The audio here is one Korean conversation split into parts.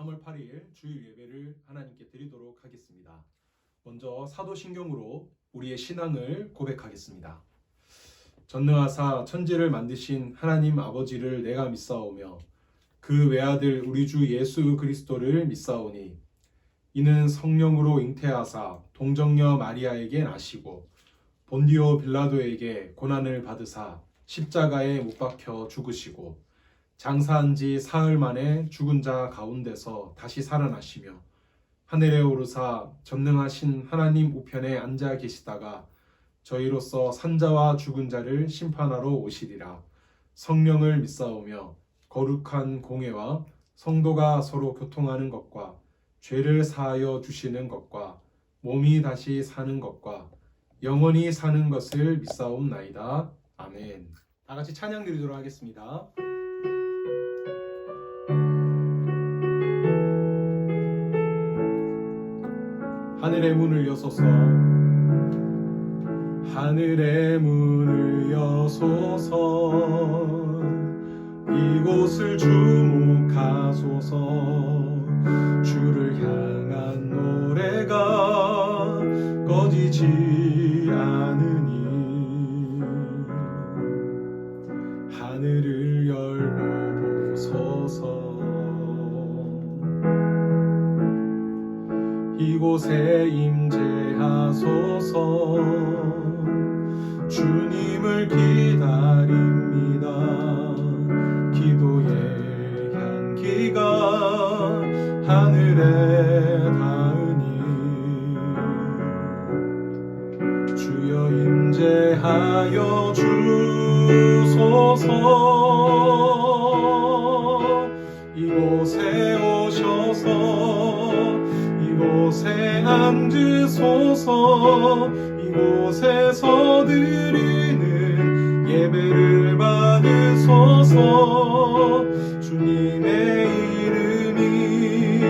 3월 8일 주일 예배를 하나님께 드리도록 하겠습니다. 먼저 사도신경으로 우리의 신앙을 고백하겠습니다. 전능하사 천지를 만드신 하나님 아버지를 내가 믿사오며 그 외아들 우리 주 예수 그리스도를 믿사오니 이는 성령으로 잉태하사 동정녀 마리아에게 나시고 본디오 빌라도에게 고난을 받으사 십자가에 못 박혀 죽으시고 장사한 지 사흘 만에 죽은 자 가운데서 다시 살아나시며 하늘에 오르사 전능하신 하나님 우편에 앉아 계시다가 저희로서 산자와 죽은 자를 심판하러 오시리라. 성령을 믿사오며 거룩한 공회와 성도가 서로 교통하는 것과 죄를 사하여 주시는 것과 몸이 다시 사는 것과 영원히 사는 것을 믿사옵나이다. 아멘. 다 같이 찬양 드리도록 하겠습니다. 하늘의 문을 여소서, 하늘의 문을 여소서, 이곳을 주목하소서. 주를 향한 노래가 꺼지지 않으니 하늘을 열고 보소서. 이곳에 임재하소서. 주님을 기다립니다. 기도의 향기가 하늘에 닿으니 주여 임재하여 주소서. 이곳에 오셔서 이곳에 앉으소서. 이곳에서 드리는 예배를 받으소서. 주님의 이름이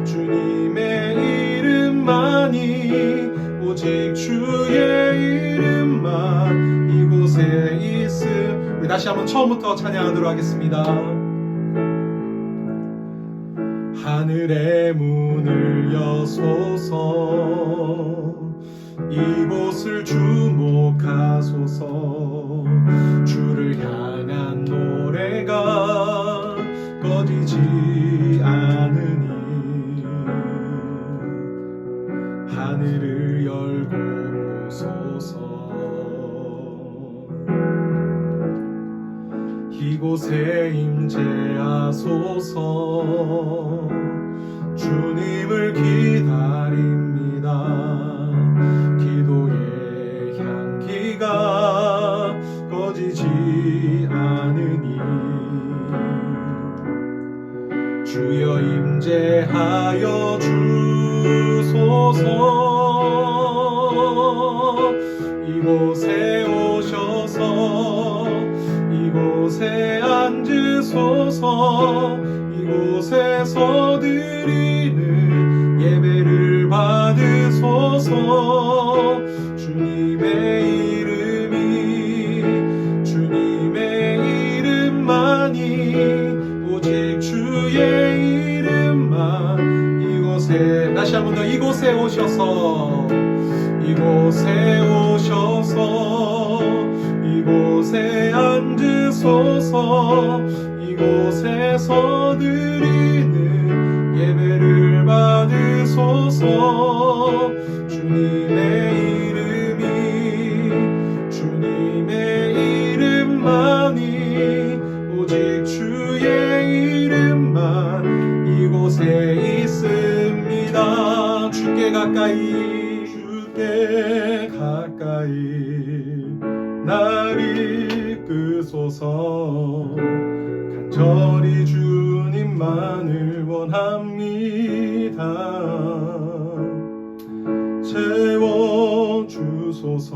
주님의 이름만이 오직 주의 이름만 이곳에 있음. 우리 다시 한번 처음부터 찬양하도록 하겠습니다. 하늘의 문을 여소서. 이곳을 주목하소서. 주를 향한 노래가 꺼지지 않으니 하늘을 열고 보소서. 이곳에 임재하소서. 주님을 기다립니다. 기도의 향기가 꺼지지 않으니 주여 임재하여 주소서. 이곳에 오셔서 이곳에 앉으소서. 이곳에서 드리는 예배를 받으소서. 주님의 이름이 주님의 이름만이 오직 주의 이름만 이곳에 다시 한 번 더 이곳에 오셔서 이곳에 오셔서 이곳에 앉으소서. 이곳에서 드리는 예배를 받으소서. 주님의 이름이 주님의 이름만이 오직 주의 이름만 이곳에 있습니다. 주께 가까이 나를 이끄소서. 간절히 주님만을 원합니다. 채워주소서.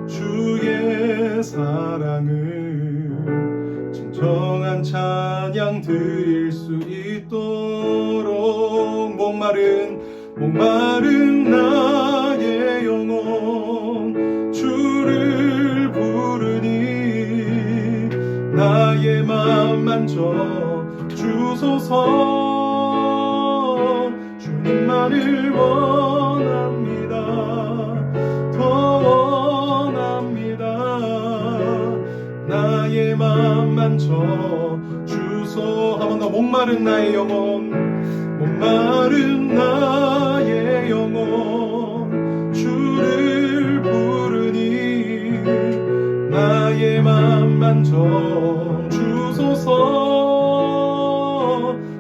주의 사랑을 진정한 찬양 드릴 수 있도록 목마른 나의 영혼 주를 부르니 나의 맘 만져 주소서. 주님만을 원합니다. 더 원합니다. 나의 맘 만져 주소. 한 번 더. 목마른 나의 영혼, 목마른 나의 영혼, 주를 부르니 나의 맘 만져 주소서.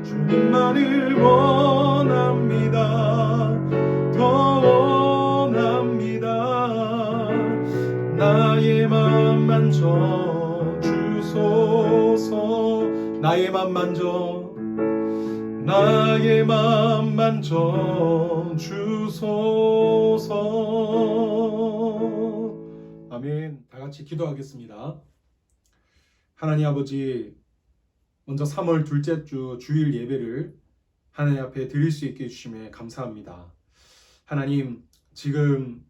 주님만을 원합니다. 더 원합니다. 나의 맘 만져 주소서. 나의 맘 만져, 나의 맘 만져 주소서. 아멘. 다 같이 기도하겠습니다. 하나님 아버지, 먼저 3월 둘째 주 주일 예배를 하나님 앞에 드릴 수 있게 해주심에 감사합니다. 하나님, 지금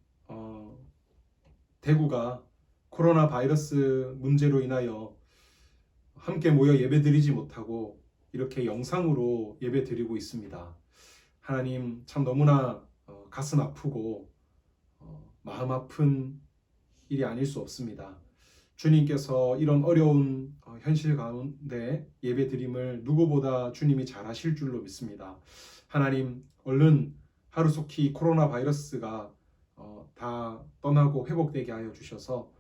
대구가 코로나 바이러스 문제로 인하여 함께 모여 예배 드리지 못하고 이렇게 영상으로 예배 드리고 있습니다. 하나님, 참 너무나 가슴 아프고 마음 아픈 일이 아닐 수 없습니다. 주님께서 이런 어려운 현실 가운데 예배 드림을 누구보다 주님이 잘 하실 줄로 믿습니다. 하나님, 얼른 하루속히 코로나 바이러스가 다 떠나고 회복되게 하여 주셔서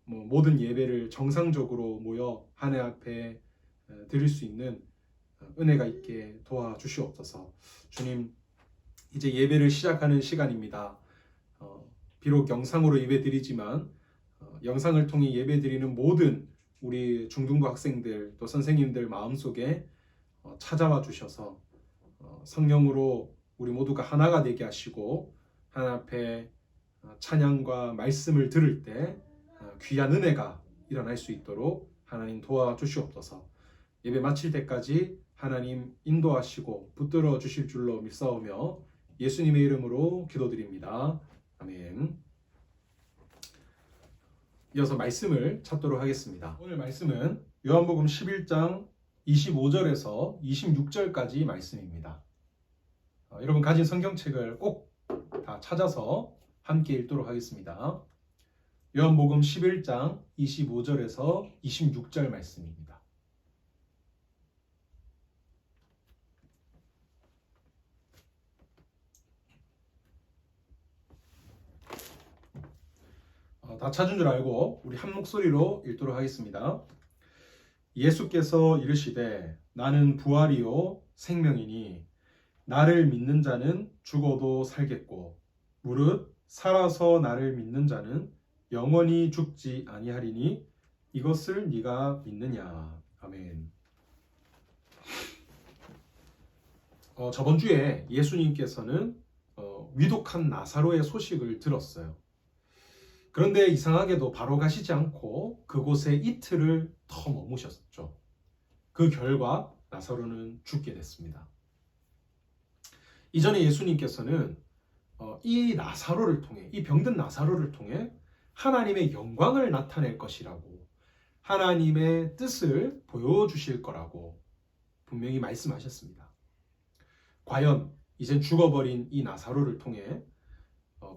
모든 예배를 정상적으로 모여 하나님 앞에 드릴 수 있는 은혜가 있게 도와주시옵소서. 주님, 이제 예배를 시작하는 시간입니다. 비록 영상으로 예배 드리지만 영상을 통해 예배 드리는 모든 우리 중등부 학생들 또 선생님들 마음속에 찾아와 주셔서 성령으로 우리 모두가 하나가 되게 하시고 하나님 앞에 찬양과 말씀을 들을 때 귀한 은혜가 일어날 수 있도록 하나님 도와주시옵소서. 예배 마칠 때까지 하나님 인도하시고 붙들어 주실 줄로 믿사오며 예수님의 이름으로 기도드립니다. 아멘. 이어서 말씀을 찾도록 하겠습니다. 오늘 말씀은 요한복음 11장 25절에서 26절까지 말씀입니다. 여러분 가진 성경책을 꼭 다 찾아서 함께 읽도록 하겠습니다. 요한복음 11장 25절에서 26절 말씀입니다. 다 찾은 줄 알고 우리 한 목소리로 읽도록 하겠습니다. 예수께서 이르시되 나는 부활이요 생명이니 나를 믿는 자는 죽어도 살겠고 무릇 살아서 나를 믿는 자는 영원히 죽지 아니하리니 이것을 네가 믿느냐. 아멘. 저번 주에 예수님께서는 위독한 나사로의 소식을 들었어요. 그런데 이상하게도 바로 가시지 않고 그곳에 이틀을 더 머무셨죠. 그 결과 나사로는 죽게 됐습니다. 이전에 예수님께서는 이 나사로를 통해, 이 병든 나사로를 통해 하나님의 영광을 나타낼 것이라고, 하나님의 뜻을 보여주실 거라고 분명히 말씀하셨습니다. 과연 이젠 죽어버린 이 나사로를 통해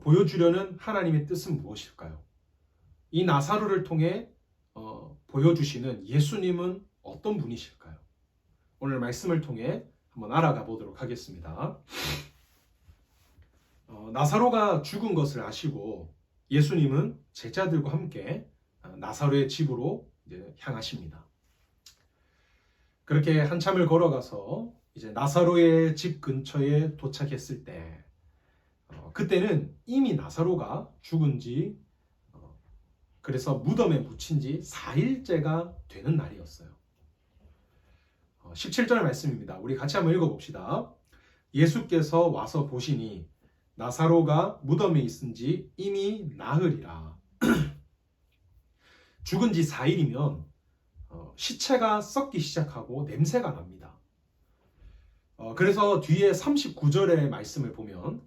보여주려는 하나님의 뜻은 무엇일까요? 이 나사로를 통해 보여주시는 예수님은 어떤 분이실까요? 오늘 말씀을 통해 한번 알아가 보도록 하겠습니다. 나사로가 죽은 것을 아시고 예수님은 제자들과 함께 나사로의 집으로 이제 향하십니다. 그렇게 한참을 걸어가서 이제 나사로의 집 근처에 도착했을 때 그때는 이미 나사로가 죽은 지 그래서 무덤에 묻힌 지 4일째가 되는 날이었어요. 17절 말씀입니다. 우리 같이 한번 읽어봅시다. 예수께서 와서 보시니 나사로가 무덤에 있은 지 이미 나흘이라. 죽은 지 4일이면 시체가 썩기 시작하고 냄새가 납니다. 그래서 뒤에 39절의 말씀을 보면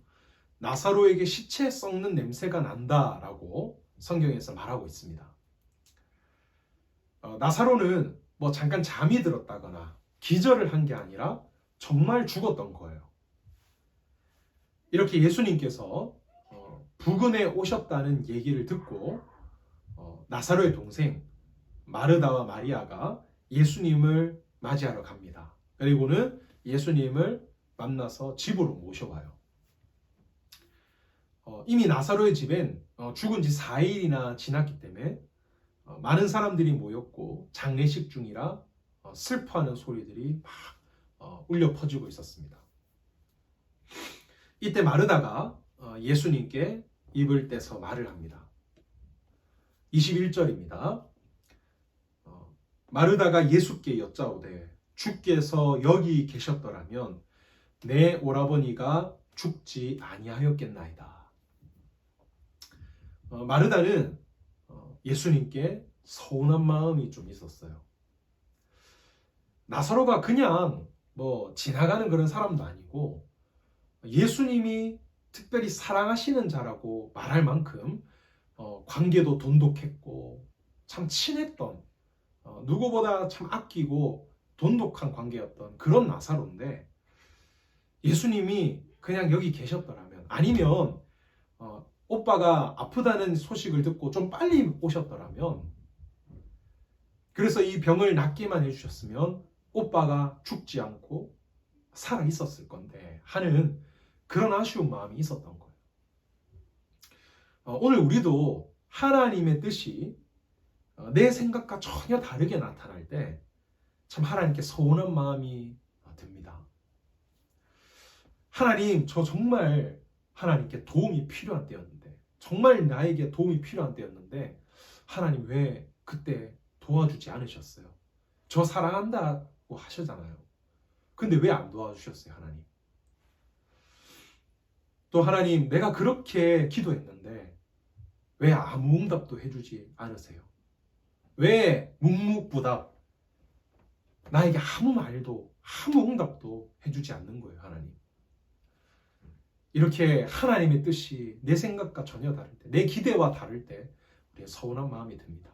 나사로에게 시체 썩는 냄새가 난다라고 성경에서 말하고 있습니다. 나사로는 잠깐 잠이 들었다거나 기절을 한 게 아니라 정말 죽었던 거예요. 이렇게 예수님께서 부근에 오셨다는 얘기를 듣고 나사로의 동생 마르다와 마리아가 예수님을 맞이하러 갑니다. 그리고는 예수님을 만나서 집으로 모셔와요. 이미 나사로의 집엔 죽은 지 4일이나 지났기 때문에 많은 사람들이 모였고 장례식 중이라 슬퍼하는 소리들이 막 울려 퍼지고 있었습니다. 이때 마르다가 예수님께 입을 떼서 말을 합니다. 21절입니다. 마르다가 예수께 여짜오되 주께서 여기 계셨더라면 내 오라버니가 죽지 아니하였겠나이다. 마르다는 예수님께 서운한 마음이 좀 있었어요. 나사로가 그냥 지나가는 그런 사람도 아니고 예수님이 특별히 사랑하시는 자라고 말할 만큼 관계도 돈독했고 참 친했던, 누구보다 참 아끼고 돈독한 관계였던 그런 나사로인데, 예수님이 그냥 여기 계셨더라면, 아니면 오빠가 아프다는 소식을 듣고 좀 빨리 오셨더라면, 그래서 이 병을 낫게만 해주셨으면 오빠가 죽지 않고 살아 있었을 건데 하는 그런 아쉬운 마음이 있었던 거예요. 오늘 우리도 하나님의 뜻이 내 생각과 전혀 다르게 나타날 때 참 하나님께 서운한 마음이 듭니다. 하나님, 저 정말 하나님께 도움이 필요한 때였는데, 정말 나에게 도움이 필요한 때였는데 하나님 왜 그때 도와주지 않으셨어요? 저 사랑한다고 하셨잖아요. 근데 왜 안 도와주셨어요, 하나님? 또 하나님, 내가 그렇게 기도했는데 왜 아무 응답도 해주지 않으세요? 왜 묵묵부답, 나에게 아무 말도 아무 응답도 해주지 않는 거예요, 하나님? 이렇게 하나님의 뜻이 내 생각과 전혀 다를 때, 내 기대와 다를 때 우리의 서운한 마음이 듭니다.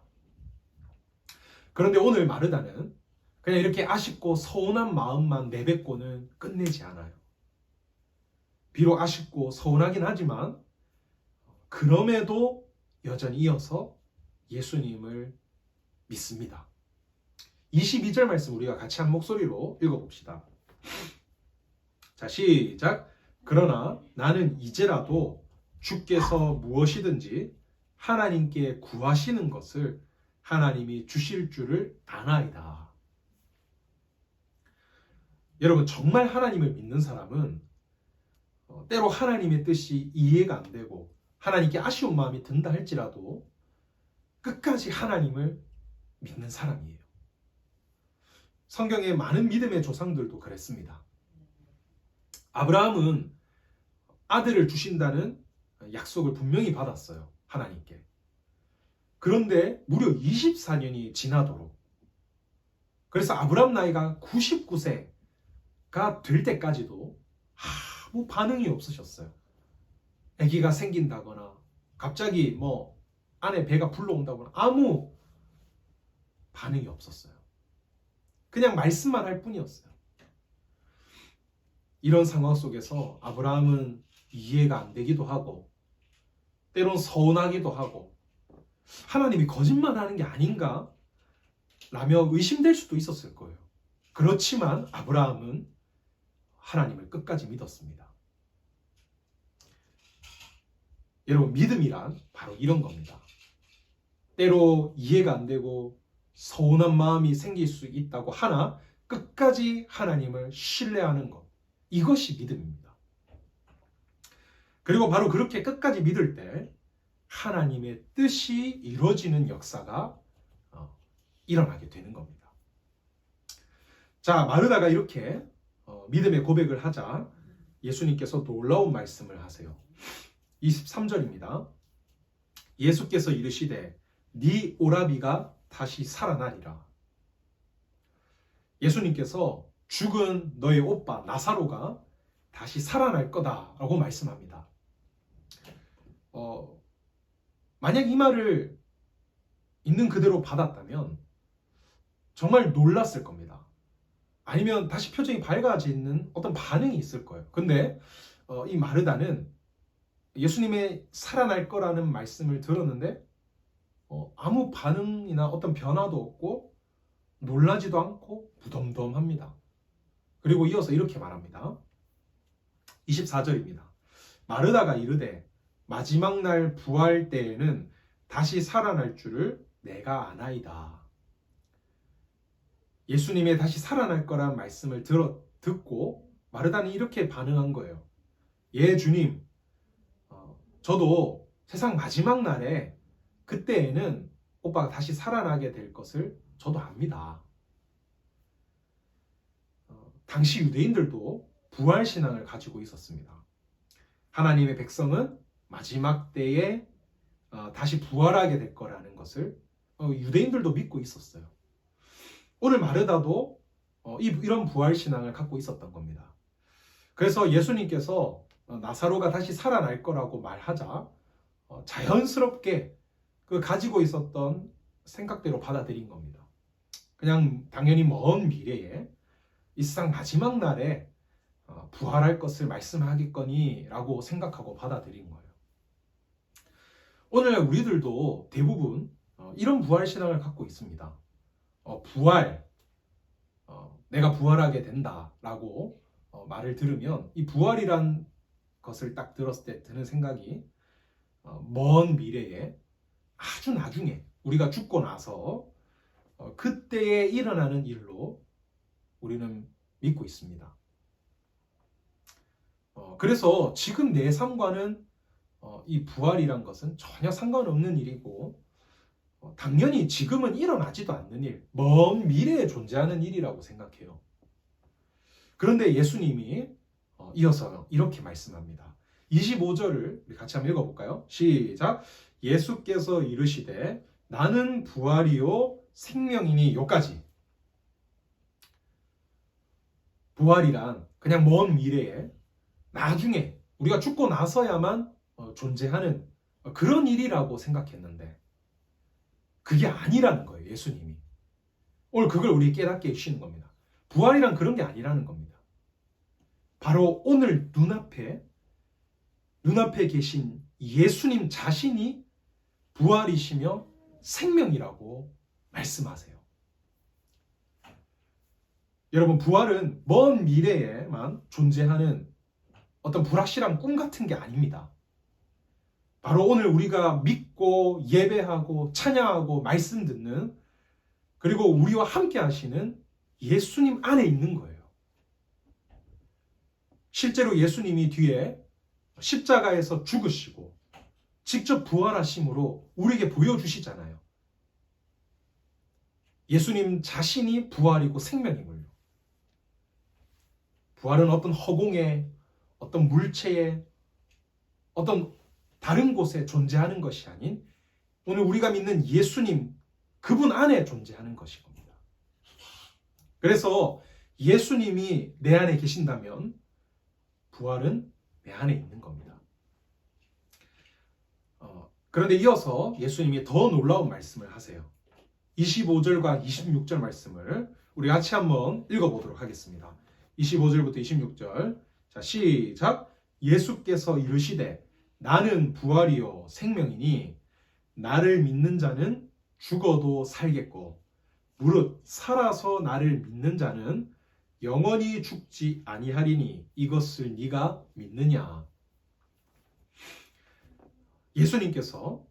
그런데 오늘 마르다는 그냥 이렇게 아쉽고 서운한 마음만 내뱉고는 끝내지 않아요. 비록 아쉽고 서운하긴 하지만 그럼에도 여전히 이어서 예수님을 믿습니다. 22절 말씀 우리가 같이 한 목소리로 읽어봅시다. 자, 시작. 그러나 나는 이제라도 주께서 무엇이든지 하나님께 구하시는 것을 하나님이 주실 줄을 아나이다. 여러분, 정말 하나님을 믿는 사람은 때로 하나님의 뜻이 이해가 안 되고 하나님께 아쉬운 마음이 든다 할지라도 끝까지 하나님을 믿는 사람이에요. 성경의 많은 믿음의 조상들도 그랬습니다. 아브라함은 아들을 주신다는 약속을 분명히 받았어요, 하나님께. 그런데 무려 24년이 지나도록, 그래서 아브라함 나이가 99세가 될 때까지도 아무 반응이 없으셨어요. 아기가 생긴다거나 갑자기 안에 배가 불러온다거나 아무 반응이 없었어요. 그냥 말씀만 할 뿐이었어요. 이런 상황 속에서 아브라함은 이해가 안 되기도 하고 때론 서운하기도 하고 하나님이 거짓말하는 게 아닌가 라며 의심될 수도 있었을 거예요. 그렇지만 아브라함은 하나님을 끝까지 믿었습니다. 여러분, 믿음이란 바로 이런 겁니다. 때로 이해가 안 되고 서운한 마음이 생길 수 있다고 하나 끝까지 하나님을 신뢰하는 것, 이것이 믿음입니다. 그리고 바로 그렇게 끝까지 믿을 때 하나님의 뜻이 이루어지는 역사가 일어나게 되는 겁니다. 자, 마르다가 이렇게 믿음의 고백을 하자 예수님께서 놀라운 말씀을 하세요. 23절입니다. 예수께서 이르시되 네 오라비가 다시 살아나리라. 예수님께서 죽은 너의 오빠 나사로가 다시 살아날 거다라고 말씀합니다. 만약 이 말을 있는 그대로 받았다면 정말 놀랐을 겁니다. 아니면 다시 표정이 밝아지는 어떤 반응이 있을 거예요. 근데 이 마르다는 예수님의 살아날 거라는 말씀을 들었는데 아무 반응이나 어떤 변화도 없고 놀라지도 않고 무덤덤합니다. 그리고 이어서 이렇게 말합니다. 24절입니다. 마르다가 이르되 마지막 날 부활 때에는 다시 살아날 줄을 내가 아나이다. 예수님의 다시 살아날 거란 말씀을 듣고 마르다는 이렇게 반응한 거예요. 예, 주님, 저도 세상 마지막 날에 그때에는 오빠가 다시 살아나게 될 것을 저도 압니다. 당시 유대인들도 부활신앙을 가지고 있었습니다. 하나님의 백성은 마지막 때에 다시 부활하게 될 거라는 것을 유대인들도 믿고 있었어요. 오늘 마르다도 이런 부활신앙을 갖고 있었던 겁니다. 그래서 예수님께서 나사로가 다시 살아날 거라고 말하자 자연스럽게 그 가지고 있었던 생각대로 받아들인 겁니다. 그냥 당연히 먼 미래에 이 세상 마지막 날에 부활할 것을 말씀하겠거니 라고 생각하고 받아들인 거예요. 오늘 우리들도 대부분 이런 부활신앙을 갖고 있습니다. 부활, 내가 부활하게 된다라고 말을 들으면 이 부활이란 것을 딱 들었을 때 드는 생각이 먼 미래에 아주 나중에 우리가 죽고 나서 그때에 일어나는 일로 우리는 믿고 있습니다. 그래서 지금 내 삶과는 이 부활이란 것은 전혀 상관없는 일이고 당연히 지금은 일어나지도 않는 일, 먼 미래에 존재하는 일이라고 생각해요. 그런데 예수님이 이어서 이렇게 말씀합니다. 25절을 우리 같이 한번 읽어볼까요? 시작! 예수께서 이르시되 나는 부활이요 생명이니. 요까지. 부활이란 그냥 먼 미래에 나중에 우리가 죽고 나서야만 존재하는 그런 일이라고 생각했는데 그게 아니라는 거예요. 예수님이. 오늘 그걸 우리 깨닫게 해주시는 겁니다. 부활이란 그런 게 아니라는 겁니다. 바로 오늘 눈앞에 계신 예수님 자신이 부활이시며 생명이라고 말씀하세요. 여러분, 부활은 먼 미래에만 존재하는 어떤 불확실한 꿈 같은 게 아닙니다. 바로 오늘 우리가 믿고 예배하고 찬양하고 말씀 듣는, 그리고 우리와 함께 하시는 예수님 안에 있는 거예요. 실제로 예수님이 뒤에 십자가에서 죽으시고 직접 부활하심으로 우리에게 보여주시잖아요. 예수님 자신이 부활이고 생명임을요. 부활은 어떤 허공에, 어떤 물체에, 어떤 다른 곳에 존재하는 것이 아닌 오늘 우리가 믿는 예수님, 그분 안에 존재하는 것인 겁니다. 그래서 예수님이 내 안에 계신다면 부활은 내 안에 있는 겁니다. 그런데 이어서 예수님이 더 놀라운 말씀을 하세요. 25절과 26절 말씀을 우리 같이 한번 읽어보도록 하겠습니다. 25절부터 26절. 자, 시작. 예수께서 이르시되 나는 부활이요 생명이니 나를 믿는 자는 죽어도 살겠고 무릇 살아서 나를 믿는 자는 영원히 죽지 아니하리니 이것을 네가 믿느냐. 예수님께서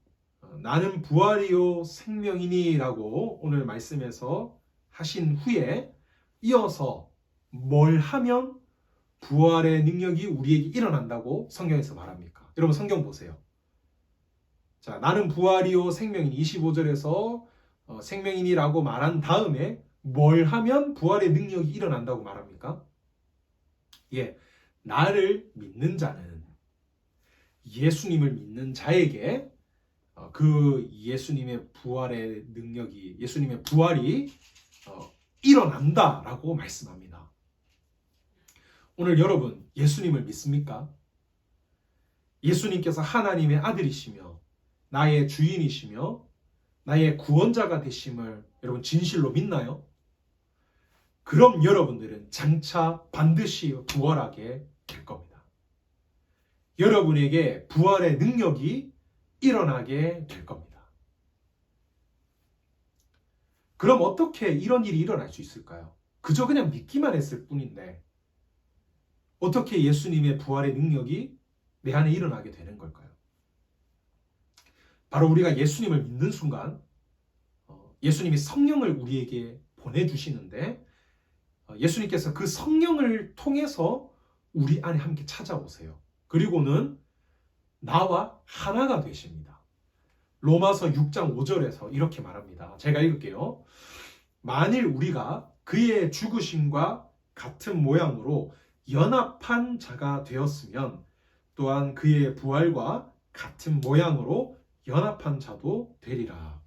나는 부활이요 생명이니 라고 오늘 말씀에서 하신 후에 이어서 뭘 하면 부활의 능력이 우리에게 일어난다고 성경에서 말합니까? 여러분 성경 보세요. 자, 나는 부활이요 생명이니 25절에서 생명이니라고 말한 다음에 뭘 하면 부활의 능력이 일어난다고 말합니까? 예, 나를 믿는 자는, 예수님을 믿는 자에게 그 예수님의 부활의 능력이, 예수님의 부활이 일어난다라고 말씀합니다. 오늘 여러분 예수님을 믿습니까? 예수님께서 하나님의 아들이시며 나의 주인이시며 나의 구원자가 되심을 여러분 진실로 믿나요? 그럼 여러분들은 장차 반드시 부활하게 될 겁니다. 여러분에게 부활의 능력이 일어나게 될 겁니다. 그럼 어떻게 이런 일이 일어날 수 있을까요? 그저 그냥 믿기만 했을 뿐인데 어떻게 예수님의 부활의 능력이 내 안에 일어나게 되는 걸까요? 바로 우리가 예수님을 믿는 순간 예수님이 성령을 우리에게 보내주시는데 예수님께서 그 성령을 통해서 우리 안에 함께 찾아오세요. 그리고는 나와 하나가 되십니다. 로마서 6장 5절에서 이렇게 말합니다. 제가 읽을게요. 만일 우리가 그의 죽으심과 같은 모양으로 연합한 자가 되었으면 또한 그의 부활과 같은 모양으로 연합한 자도 되리라.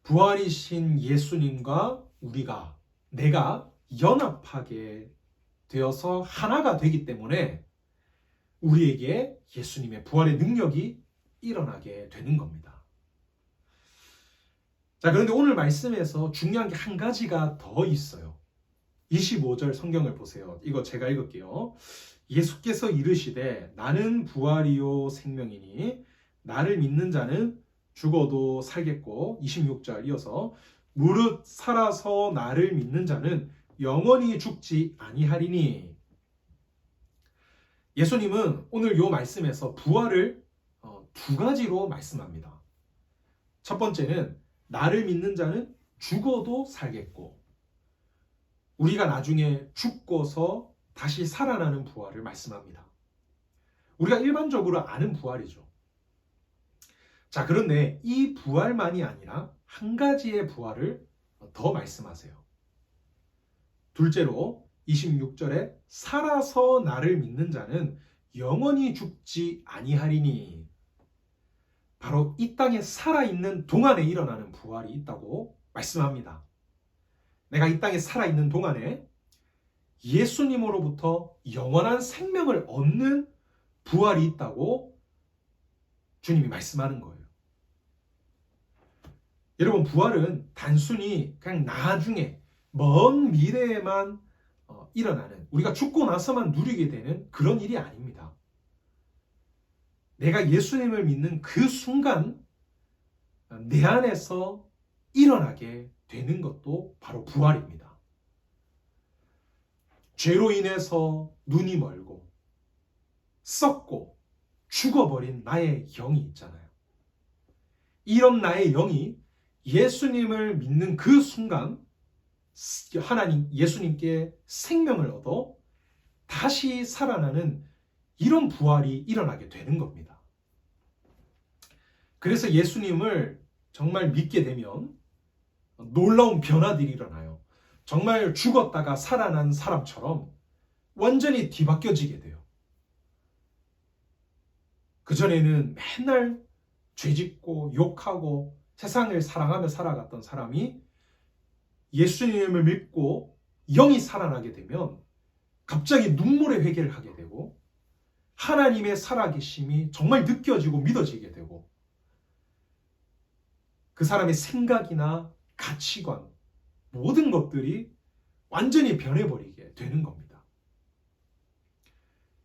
부활이신 예수님과 내가 연합하게 되어서 하나가 되기 때문에 우리에게 예수님의 부활의 능력이 일어나게 되는 겁니다. 자, 그런데 오늘 말씀에서 중요한 게 한 가지가 더 있어요. 25절 성경을 보세요. 이거 제가 읽을게요. 예수께서 이르시되 나는 부활이요 생명이니 나를 믿는 자는 죽어도 살겠고 26절 이어서 무릇 살아서 나를 믿는 자는 영원히 죽지 아니하리니. 예수님은 오늘 이 말씀에서 부활을 두 가지로 말씀합니다. 첫 번째는 나를 믿는 자는 죽어도 살겠고 우리가 나중에 죽고서 다시 살아나는 부활을 말씀합니다. 우리가 일반적으로 아는 부활이죠. 자, 그런데 이 부활만이 아니라 한 가지의 부활을 더 말씀하세요. 둘째로 26절에 살아서 나를 믿는 자는 영원히 죽지 아니하리니. 바로 이 땅에 살아있는 동안에 일어나는 부활이 있다고 말씀합니다. 내가 이 땅에 살아있는 동안에 예수님으로부터 영원한 생명을 얻는 부활이 있다고 주님이 말씀하는 거예요. 여러분, 부활은 단순히 그냥 나중에 먼 미래에만 일어나는, 우리가 죽고 나서만 누리게 되는 그런 일이 아닙니다. 내가 예수님을 믿는 그 순간 내 안에서 일어나게 되는 것도 바로 부활입니다. 죄로 인해서 눈이 멀고 썩고 죽어버린 나의 영이 있잖아요. 이런 나의 영이 예수님을 믿는 그 순간 예수님께 생명을 얻어 다시 살아나는 이런 부활이 일어나게 되는 겁니다. 그래서 예수님을 정말 믿게 되면 놀라운 변화들이 일어나요. 정말 죽었다가 살아난 사람처럼 완전히 뒤바뀌어지게 돼요. 그전에는 맨날 죄짓고 욕하고 세상을 사랑하며 살아갔던 사람이 예수님을 믿고 영이 살아나게 되면 갑자기 눈물의 회개를 하게 되고 하나님의 살아계심이 정말 느껴지고 믿어지게 되고 그 사람의 생각이나 가치관, 모든 것들이 완전히 변해버리게 되는 겁니다.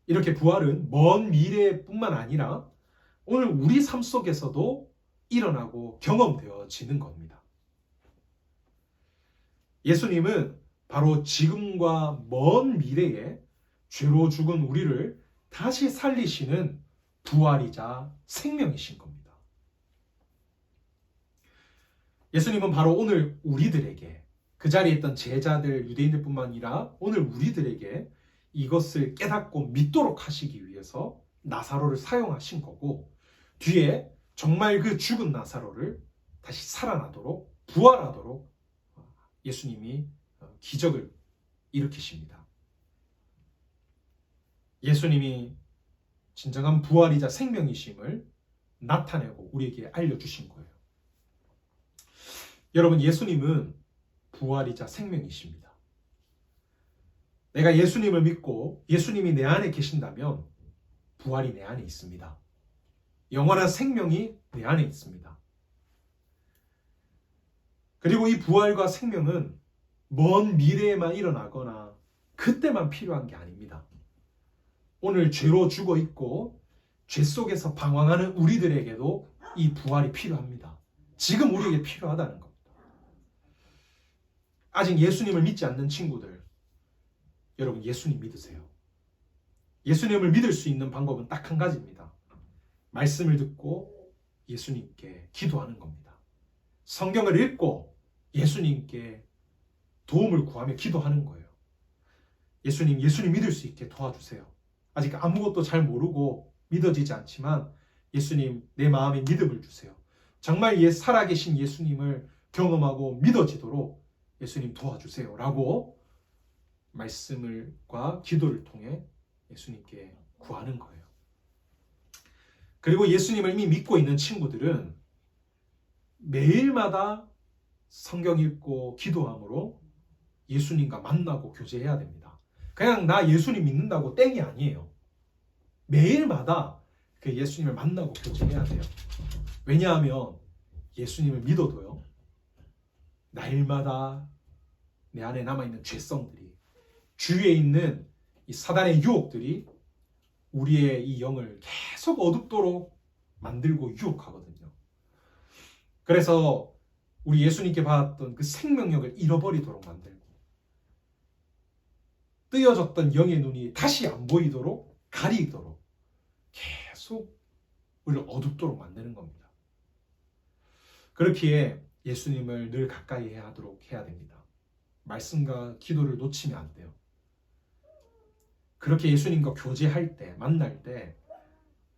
이렇게 부활은 먼 미래뿐만 아니라 오늘 우리 삶 속에서도 일어나고 경험되어지는 겁니다. 예수님은 바로 지금과 먼 미래에 죄로 죽은 우리를 다시 살리시는 부활이자 생명이신 겁니다. 예수님은 바로 오늘 우리들에게, 그 자리에 있던 제자들, 유대인들뿐만 아니라 오늘 우리들에게 이것을 깨닫고 믿도록 하시기 위해서 나사로를 사용하신 거고, 뒤에 정말 그 죽은 나사로를 다시 살아나도록, 부활하도록 예수님이 기적을 일으키십니다. 예수님이 진정한 부활이자 생명이심을 나타내고 우리에게 알려주신 거예요. 여러분, 예수님은 부활이자 생명이십니다. 내가 예수님을 믿고 예수님이 내 안에 계신다면 부활이 내 안에 있습니다. 영원한 생명이 내 안에 있습니다. 그리고 이 부활과 생명은 먼 미래에만 일어나거나 그때만 필요한 게 아닙니다. 오늘 죄로 죽어 있고 죄 속에서 방황하는 우리들에게도 이 부활이 필요합니다. 지금 우리에게 필요하다는 겁니다. 아직 예수님을 믿지 않는 친구들, 여러분 예수님 믿으세요. 예수님을 믿을 수 있는 방법은 딱 한 가지입니다. 말씀을 듣고 예수님께 기도하는 겁니다. 성경을 읽고 예수님께 도움을 구하며 기도하는 거예요. 예수님 믿을 수 있게 도와주세요. 아직 아무것도 잘 모르고 믿어지지 않지만 예수님 내 마음에 믿음을 주세요. 정말 살아계신 예수님을 경험하고 믿어지도록 예수님 도와주세요 라고 말씀과 기도를 통해 예수님께 구하는 거예요. 그리고 예수님을 이미 믿고 있는 친구들은 매일마다 성경 읽고 기도함으로 예수님과 만나고 교제해야 됩니다. 그냥 나 예수님 믿는다고 땡이 아니에요. 매일마다 그 예수님을 만나고 교제해야 돼요. 왜냐하면 예수님을 믿어도요, 날마다 내 안에 남아있는 죄성들이, 주위에 있는 이 사단의 유혹들이 우리의 이 영을 계속 어둡도록 만들고 유혹하거든요. 그래서 우리 예수님께 받았던 그 생명력을 잃어버리도록 만들고, 뜨여졌던 영의 눈이 다시 안 보이도록 가리도록 계속 우리를 어둡도록 만드는 겁니다. 그렇기에 예수님을 늘 가까이 하도록 해야 됩니다. 말씀과 기도를 놓치면 안 돼요. 그렇게 예수님과 교제할 때, 만날 때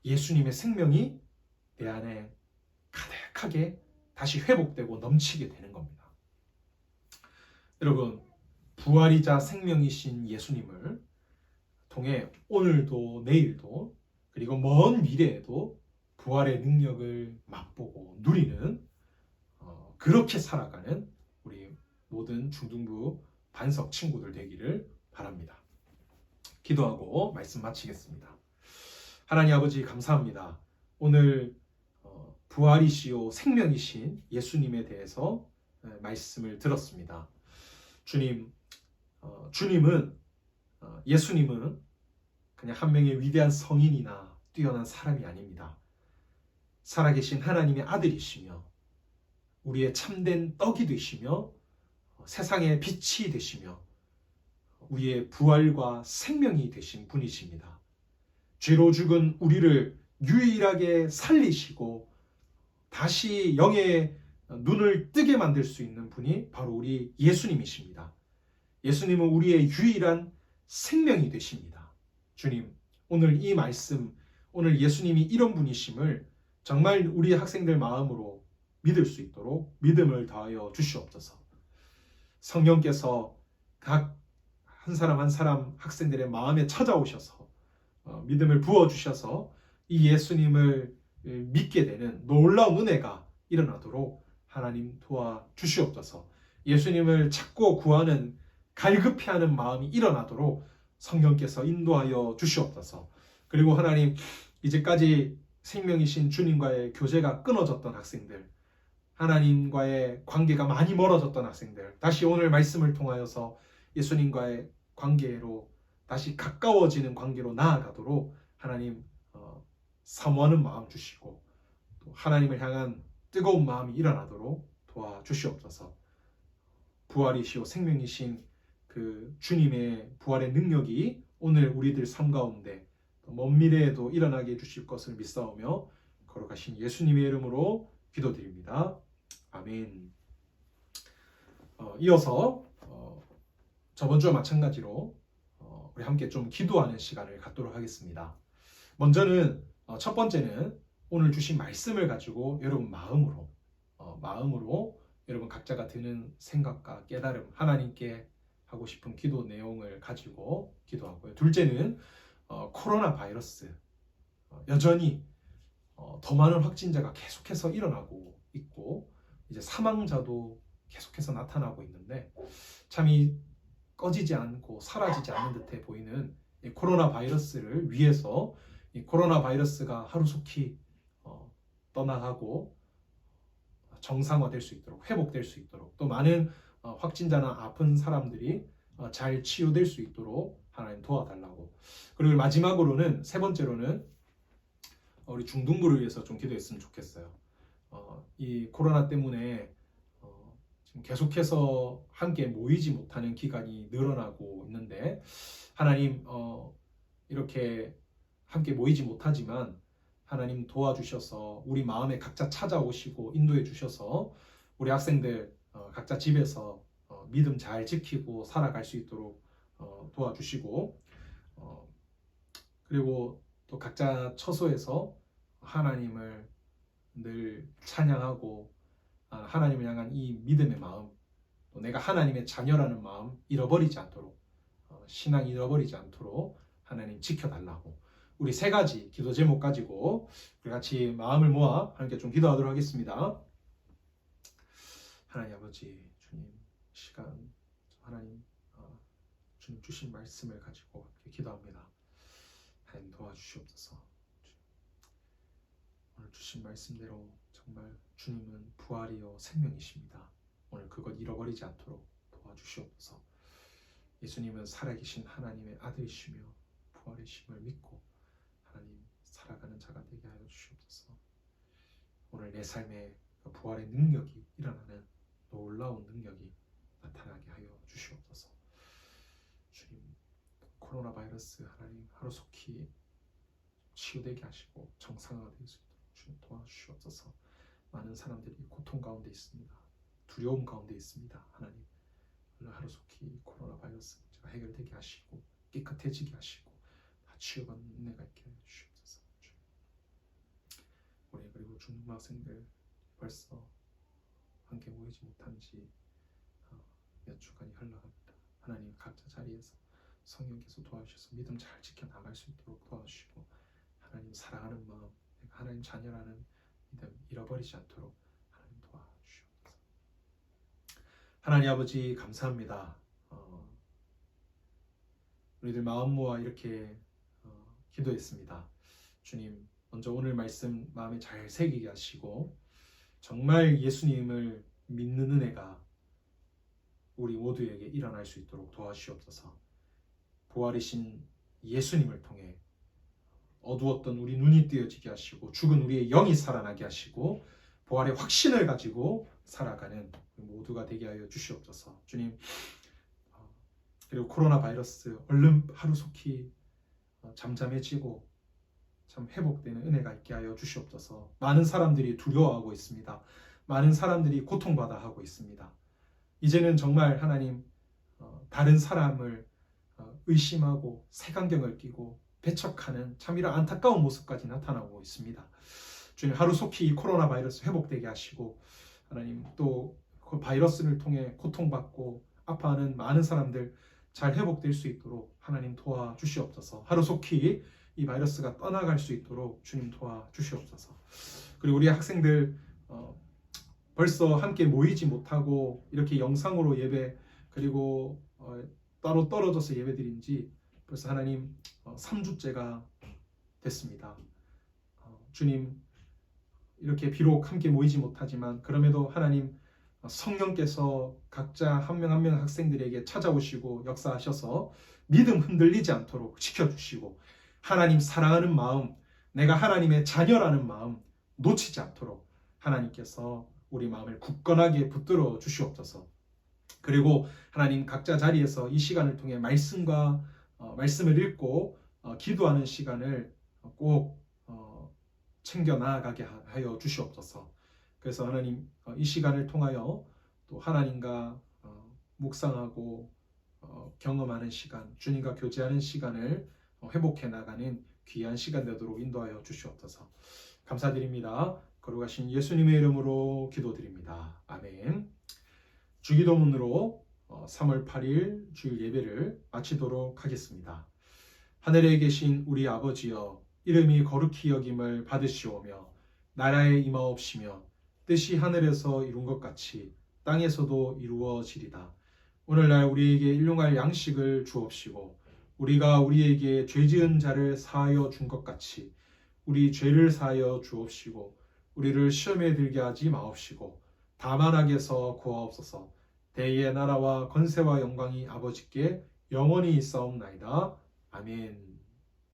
예수님의 생명이 내 안에 가득하게 다시 회복되고 넘치게 되는 겁니다. 여러분, 부활이자 생명이신 예수님을 통해 오늘도 내일도 그리고 먼 미래에도 부활의 능력을 맛보고 누리는 그렇게 살아가는 우리 모든 중등부 반석 친구들 되기를 바랍니다. 기도하고 말씀 마치겠습니다. 하나님 아버지 감사합니다. 오늘 부활이시요 생명이신 예수님에 대해서 말씀을 들었습니다. 주님, 예수님은 그냥 한 명의 위대한 성인이나 뛰어난 사람이 아닙니다. 살아계신 하나님의 아들이시며 우리의 참된 떡이 되시며 세상의 빛이 되시며 우리의 부활과 생명이 되신 분이십니다. 죄로 죽은 우리를 유일하게 살리시고 다시 영의 눈을 뜨게 만들 수 있는 분이 바로 우리 예수님이십니다. 예수님은 우리의 유일한 생명이 되십니다. 주님, 오늘 이 말씀, 오늘 예수님이 이런 분이심을 정말 우리 학생들 마음으로 믿을 수 있도록 믿음을 더하여 주시옵소서. 성령께서 각 한 사람 한 사람 학생들의 마음에 찾아오셔서 믿음을 부어주셔서 이 예수님을 믿게 되는 놀라운 은혜가 일어나도록 하나님 도와주시옵소서. 예수님을 찾고 구하는 갈급해하는 마음이 일어나도록 성령께서 인도하여 주시옵소서. 그리고 하나님, 이제까지 생명이신 주님과의 교제가 끊어졌던 학생들, 하나님과의 관계가 많이 멀어졌던 학생들, 다시 오늘 말씀을 통하여서 예수님과의 관계로 다시 가까워지는 관계로 나아가도록 하나님 사모하는 마음 주시고 또 하나님을 향한 뜨거운 마음이 일어나도록 도와주시옵소서. 부활이시오 생명이신 그 주님의 부활의 능력이 오늘 우리들 삶 가운데 먼 미래에도 일어나게 해주실 것을 믿사오며 거룩하신 예수님의 이름으로 기도드립니다. 아멘. 이어서 저번 주와 마찬가지로 우리 함께 좀 기도하는 시간을 갖도록 하겠습니다. 먼저는 첫 번째는 오늘 주신 말씀을 가지고 여러분 마음으로 여러분 각자가 드는 생각과 깨달음, 하나님께 하고 싶은 기도 내용을 가지고 기도하고요. 둘째는 코로나 바이러스, 여전히 더 많은 확진자가 계속해서 일어나고 있고 이제 사망자도 계속해서 나타나고 있는데 참 이 꺼지지 않고 사라지지 않는 듯해 보이는 이 코로나 바이러스를 위해서 이 코로나 바이러스가 하루속히 떠나가고 정상화될 수 있도록, 회복될 수 있도록, 또 많은 확진자나 아픈 사람들이 잘 치유될 수 있도록 하나님 도와달라고, 그리고 마지막으로는 세 번째로는 우리 중등부를 위해서 좀 기도했으면 좋겠어요. 이 코로나 때문에 지금 계속해서 함께 모이지 못하는 기간이 늘어나고 있는데 하나님 이렇게 함께 모이지 못하지만 하나님 도와주셔서 우리 마음에 각자 찾아오시고 인도해 주셔서 우리 학생들 각자 집에서 믿음 잘 지키고 살아갈 수 있도록 도와주시고 그리고 또 각자 처소에서 하나님을 늘 찬양하고 하나님을 향한 이 믿음의 마음, 또 내가 하나님의 자녀라는 마음 잃어버리지 않도록 신앙 잃어버리지 않도록 하나님 지켜달라고 우리 세 가지 기도 제목 가지고 우리 같이 마음을 모아 함께 좀 기도하도록 하겠습니다. 하나님 아버지 주님 시간 하나님 주님 주신 말씀을 가지고 기도합니다. 하나님 도와주시옵소서. 오늘 주신 말씀대로 정말 주님은 부활이요 생명이십니다. 오늘 그것 잃어버리지 않도록 도와주시옵소서. 예수님은 살아계신 하나님의 아들이시며 부활이심을 믿고 하나님 살아가는 자가 되게 하여 주시옵소서. 오늘 내 삶에 부활의 능력이 일어나는 놀라운 능력이 나타나게 하여 주시옵소서. 주님 코로나 바이러스 하나님 하루속히 치유되게 하시고 정상화될 수 있도록 주님 도와주시옵소서. 많은 사람들이 고통 가운데 있습니다. 두려움 가운데 있습니다. 하나님 오늘 하루속히 코로나 바이러스 문제가 해결되게 하시고 깨끗해지게 하시고 다 치유받는 은혜가 있게 해 주시옵소서. 우리 그리고 중등학생들 벌써 함께 모이지 못한 지 몇 주간이 흘러갑니다. 하나님 각자 자리에서 성령께서 도와주셔서 믿음 잘 지켜나갈 수 있도록 도와주시고 하나님 사랑하는 마음, 내가 하나님 자녀라는 믿음 잃어버리지 않도록 하나님 도와주시옵소서. 하나님 아버지 감사합니다. 우리들 마음 모아 이렇게 기도했습니다. 주님 먼저 오늘 말씀 마음에 잘 새기게 하시고 정말 예수님을 믿는 은혜가 우리 모두에게 일어날 수 있도록 도와주시옵소서. 부활이신 예수님을 통해 어두웠던 우리 눈이 뜨여지게 하시고 죽은 우리의 영이 살아나게 하시고 부활의 확신을 가지고 살아가는 모두가 되게 하여 주시옵소서. 주님 그리고 코로나 바이러스 얼른 하루속히 잠잠해지고 참 회복되는 은혜가 있게 하여 주시옵소서. 많은 사람들이 두려워하고 있습니다. 많은 사람들이 고통받아 하고 있습니다. 이제는 정말 하나님 다른 사람을 의심하고 색안경을 끼고 배척하는 참 이런 안타까운 모습까지 나타나고 있습니다. 주님 하루속히 이 코로나 바이러스 회복되게 하시고 하나님 또 그 바이러스를 통해 고통받고 아파하는 많은 사람들 잘 회복될 수 있도록 하나님 도와주시옵소서. 하루속히 이 바이러스가 떠나갈 수 있도록 주님 도와주시옵소서. 그리고 우리 학생들 벌써 함께 모이지 못하고 이렇게 영상으로 예배 그리고 따로 떨어져서 예배드린 지 벌써 하나님 3주째가 됐습니다. 주님 이렇게 비록 함께 모이지 못하지만 그럼에도 하나님 성령께서 각자 한 명 한 명 학생들에게 찾아오시고 역사하셔서 믿음 흔들리지 않도록 지켜주시고 하나님 사랑하는 마음, 내가 하나님의 자녀라는 마음 놓치지 않도록 하나님께서 우리 마음을 굳건하게 붙들어 주시옵소서. 그리고 하나님 각자 자리에서 이 시간을 통해 말씀을 읽고 기도하는 시간을 꼭 챙겨 나아가게 하여 주시옵소서. 그래서 하나님 이 시간을 통하여 또 하나님과 묵상하고 경험하는 시간, 주님과 교제하는 시간을 회복해 나가는 귀한 시간 되도록 인도하여 주시옵소서. 감사드립니다. 거룩하신 예수님의 이름으로 기도드립니다. 아멘. 주기도문으로 3월 8일 주일 예배를 마치도록 하겠습니다. 하늘에 계신 우리 아버지여, 이름이 거룩히 여김을 받으시오며 나라에 임하옵시며 뜻이 하늘에서 이룬 것 같이 땅에서도 이루어지리다. 오늘날 우리에게 일용할 양식을 주옵시고 우리가 우리에게 죄 지은 자를 사하여 준 것 같이 우리 죄를 사하여 주옵시고 우리를 시험에 들게 하지 마옵시고 다만 악에서 구하옵소서. 대의 나라와 권세와 영광이 아버지께 영원히 있사옵나이다. 아멘.